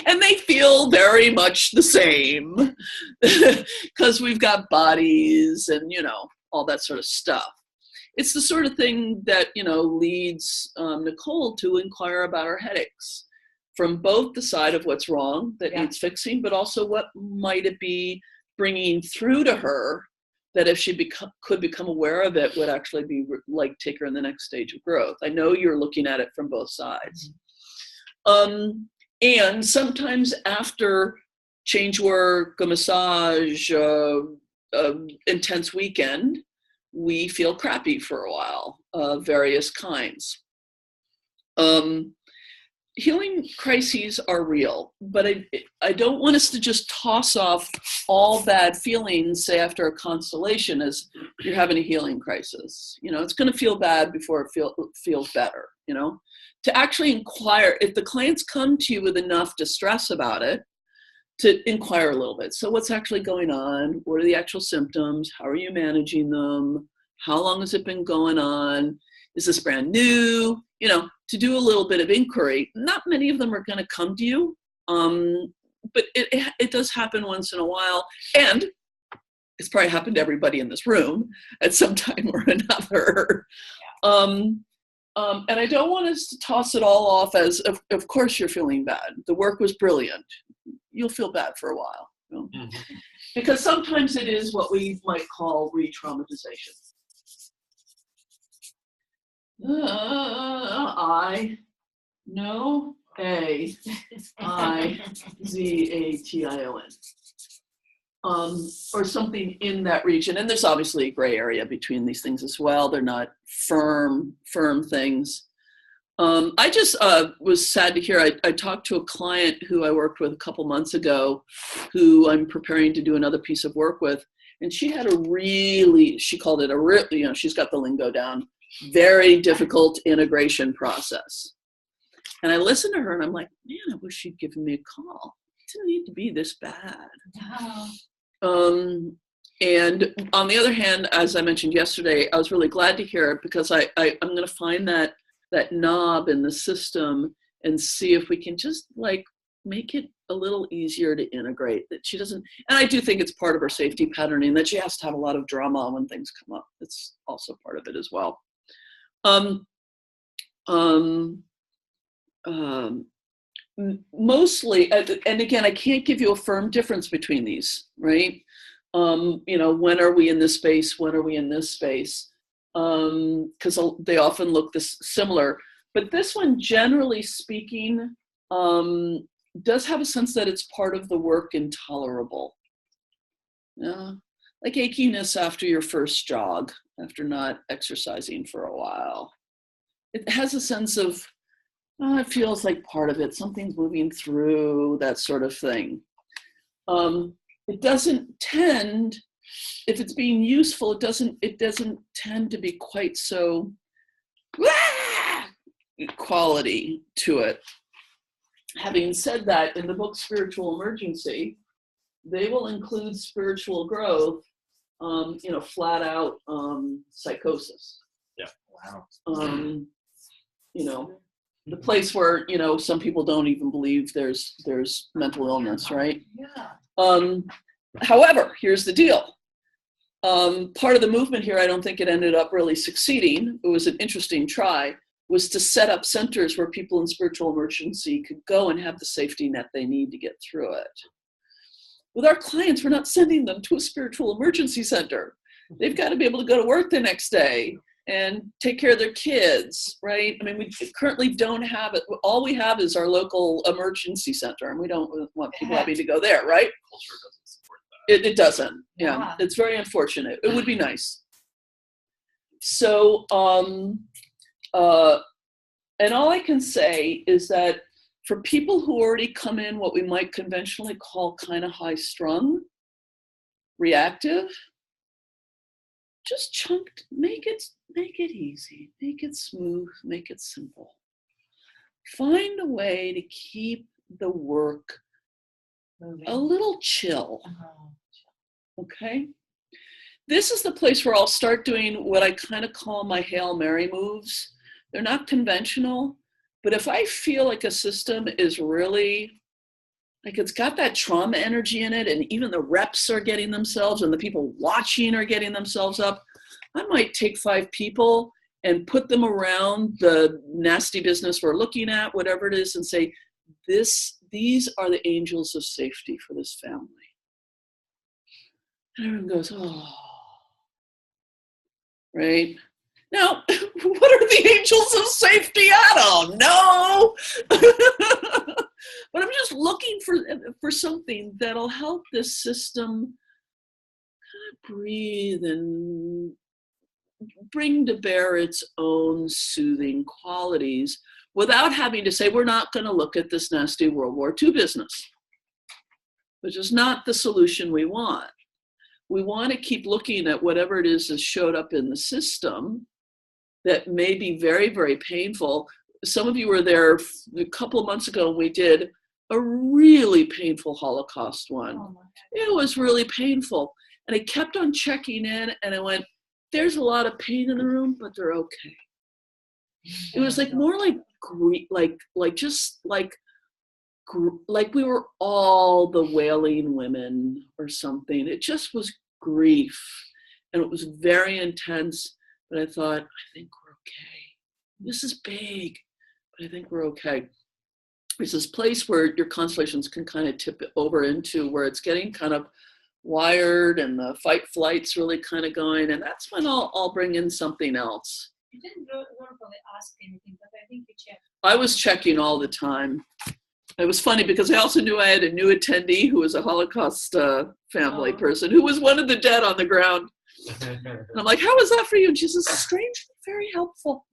And they feel very much the same because we've got bodies and, all that sort of stuff. It's the sort of thing that, leads Nicole to inquire about her headaches from both the side of what's wrong that needs fixing, but also what might it be bringing through to her that if she could become aware of it would actually be like take her in the next stage of growth. I know you're looking at it from both sides. And sometimes after change work, a massage, intense weekend, we feel crappy for a while, various kinds. Healing crises are real, but I don't want us to just toss off all bad feelings, say after a constellation, as you're having a healing crisis. It's going to feel bad before it feels better, to actually inquire, if the clients come to you with enough distress about it, to inquire a little bit. So what's actually going on? What are the actual symptoms? How are you managing them? How long has it been going on? Is this brand new? To do a little bit of inquiry. Not many of them are going to come to you, but it does happen once in a while. And it's probably happened to everybody in this room at some time or another. And I don't want us to toss it all off as, of course you're feeling bad. The work was brilliant. You'll feel bad for a while. Because sometimes it is what we might call re-traumatization. Or something in that region. And there's obviously a gray area between these things as well. They're not firm things. I just was sad to hear, I talked to a client who I worked with a couple months ago, who I'm preparing to do another piece of work with. And she had she called it she's got the lingo down, very difficult integration process. And I listened to her and I'm like, man, I wish she'd given me a call. It didn't need to be this bad. And on the other hand, as I mentioned yesterday, I was really glad to hear it because I'm going to find that knob in the system and see if we can just make it a little easier to integrate, that she doesn't, and I do think it's part of her safety patterning that she has to have a lot of drama when things come up. It's also part of it as well. Mostly, and again, I can't give you a firm difference between these, right? When are we in this space? When are we in this space? Because they often look similar. But this one, generally speaking, does have a sense that it's part of the work intolerable. Like achiness after your first jog, after not exercising for a while. It has a sense of, it feels like part of it, something's moving through, that sort of thing. It doesn't tend, if it's being useful, it doesn't tend to be quite so quality to it. Having said that, in the book Spiritual Emergency, they will include spiritual growth, flat out psychosis. Yeah. Wow. The place where, some people don't even believe there's mental illness, right? Yeah. However, here's the deal. Part of the movement here, I don't think it ended up really succeeding. It was an interesting try, was to set up centers where people in spiritual emergency could go and have the safety net they need to get through it. With our clients, we're not sending them to a spiritual emergency center. They've got to be able to go to work the next day and take care of their kids, right? I mean, we currently don't have it. All we have is our local emergency center, and we don't want people having to go there, right? Culture doesn't support that. It doesn't, yeah. It's very unfortunate. It would be nice. So, and all I can say is that for people who already come in what we might conventionally call kind of high strung, reactive, just make it easy, make it smooth, make it simple. find a way to keep the work a little chill. Okay? This is the place where I'll start doing what I kind of call my Hail Mary moves. They're not conventional, but if I feel like a system is really, like it's got that trauma energy in it, and even the reps are getting themselves and the people watching are getting themselves up, I might take 5 people and put them around the nasty business we're looking at, whatever it is, and say, these are the angels of safety for this family. And everyone goes, oh, right? Now, what are the angels of safety? I don't know. But I'm just looking for something that'll help this system kind of breathe and bring to bear its own soothing qualities without having to say, we're not going to look at this nasty World War II business, which is not the solution we want. We want to keep looking at whatever it is that showed up in the system that may be very, very painful. Some of you were there a couple of months ago, and we did a really painful Holocaust one. Oh, it was really painful. And I kept on checking in, and I went, there's a lot of pain in the room, but they're okay. It was like more like we were all the wailing women or something. It just was grief, and it was very intense. But I thought, I think we're okay. This is big, but I think we're okay. There's this place where your constellations can kind of tip it over into where it's getting kind of wired and the fight flight's really kind of going, and that's when I'll bring in something else. You didn't verbally ask anything, but I think you checked. I was checking all the time. It was funny because I also knew I had a new attendee who was a Holocaust family person who was one of the dead on the ground. And I'm like, how was that for you? And she says, strangely, very helpful.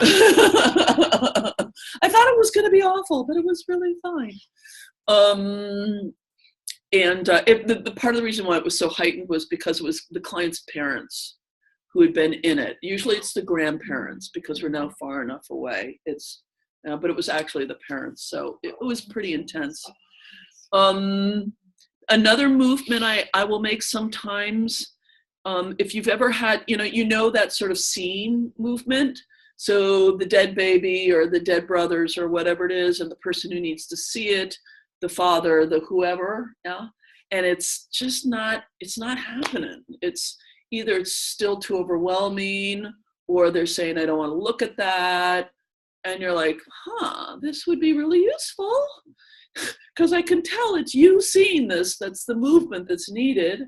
I thought it was going to be awful, but it was really fine. The part of the reason why it was so heightened was because it was the client's parents who had been in it. Usually it's the grandparents because we're now far enough away. But it was actually the parents. So it was pretty intense. Another movement I will make sometimes, if you've ever had, that sort of scene movement. So the dead baby or the dead brothers or whatever it is, and the person who needs to see it, the father, the whoever, yeah. And it's just not happening. It's either it's still too overwhelming, or they're saying, I don't want to look at that. And you're like, this would be really useful. Because I can tell it's you seeing this, that's the movement that's needed.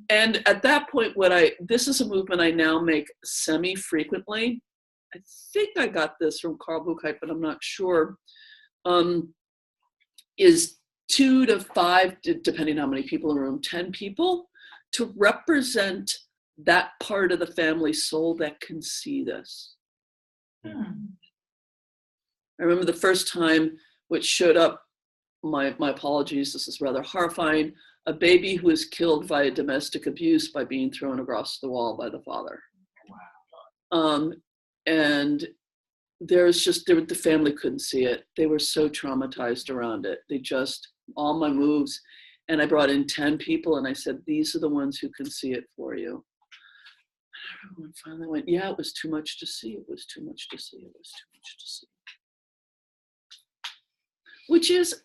And at that point, this is a movement I now make semi-frequently. I think I got this from Carl Buchheit, but I'm not sure. Is 2 to 5, depending on how many people in the room, 10 people, to represent that part of the family soul that can see this. I remember the first time which showed up, my apologies, this is rather horrifying, a baby who was killed via domestic abuse by being thrown across the wall by the father. Wow. And the family couldn't see it. They were so traumatized around it. All my moves, and I brought in 10 people and I said, these are the ones who can see it for you. And everyone finally went, yeah, it was too much to see. It was too much to see. It was too much to see. Which is,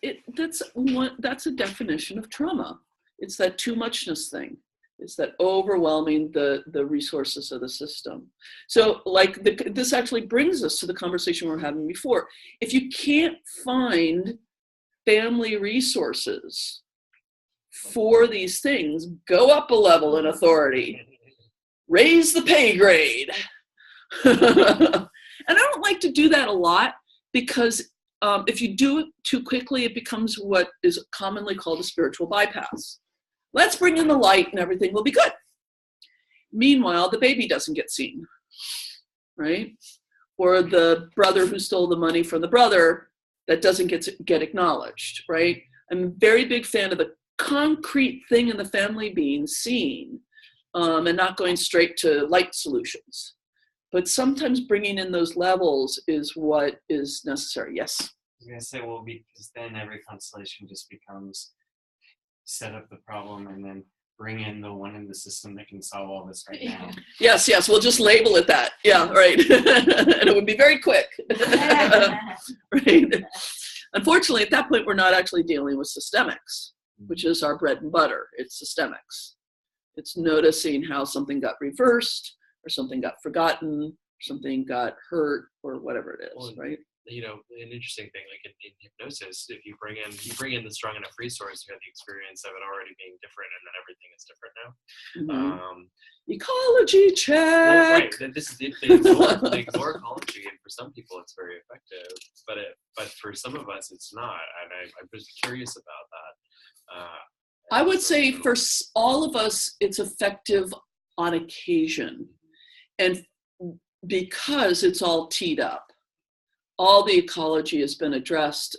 that's a definition of trauma. It's that too muchness thing. It's that overwhelming the resources of the system. So this actually brings us to the conversation we were having before. If you can't find family resources for these things, go up a level in authority. Raise the pay grade. And I don't like to do that a lot because if you do it too quickly, it becomes what is commonly called a spiritual bypass. Let's bring in the light and everything will be good. Meanwhile, the baby doesn't get seen, right? Or the brother who stole the money from the brother, that doesn't get acknowledged, right? I'm a very big fan of the concrete thing in the family being seen and not going straight to light solutions. But sometimes bringing in those levels is what is necessary. Yes? I was going to say, well, because then every constellation just becomes set up the problem and then bring in the one in the system that can solve all this right now. Yes, we'll just label it that. Yeah, right. And it would be very quick. Right. Unfortunately, at that point, we're not actually dealing with systemics, which is our bread and butter. It's systemics. It's noticing how something got reversed or something got forgotten, or something got hurt, or whatever it is, Well, right? You know, an interesting thing, like in hypnosis, if you bring in the strong enough resource, you have the experience of it already being different, and then everything is different now. Ecology check. Well, right. This is they ignore ecology, and for some people, it's very effective. But for some of us, it's not. And I'm just curious about that. I would say for all of us, it's effective on occasion, and because it's all teed up. All the ecology has been addressed.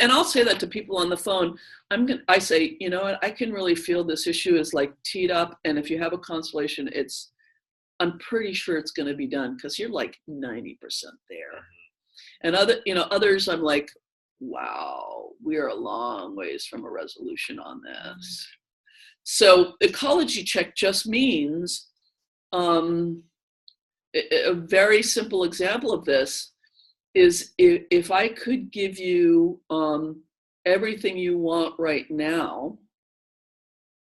And I'll say that to people on the phone. I say, you know what, I can really feel this issue is like teed up. And if you have a constellation, I'm pretty sure it's going to be done because you're like 90% there. And others, I'm like, wow, we are a long ways from a resolution on this. So ecology check just means a very simple example of this is if I could give you everything you want right now,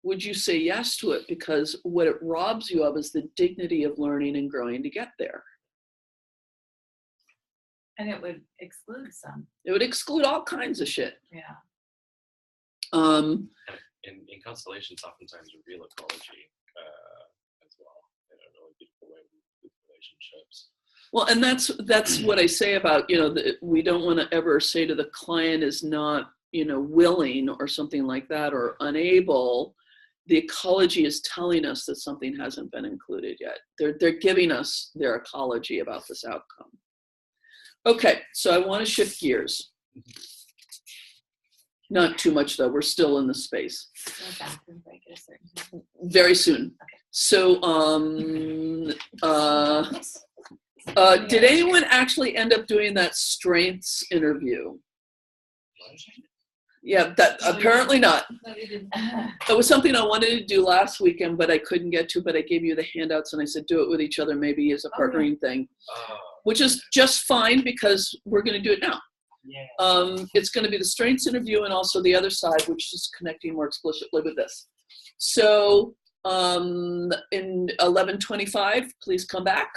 would you say yes to it? Because what it robs you of is the dignity of learning and growing to get there. And it would exclude some. It would exclude all kinds of shit. Yeah. In constellations, oftentimes reveal ecology as well in a really beautiful way with relationships. Well, and that's what I say about, we don't want to ever say to the client is not, willing or something like that or unable. The ecology is telling us that something hasn't been included yet. They're giving us their ecology about this outcome. Okay, so I want to shift gears. Not too much though, we're still in the space. Very soon. Okay. So, did anyone actually end up doing that strengths interview? Yeah, that apparently not. It was something I wanted to do last weekend, but I couldn't get to, but I gave you the handouts and I said, do it with each other, maybe as a partnering thing, which is just fine because we're going to do it now. Yeah. It's going to be the strengths interview and also the other side, which is connecting more explicitly with this. So in 11:25, please come back.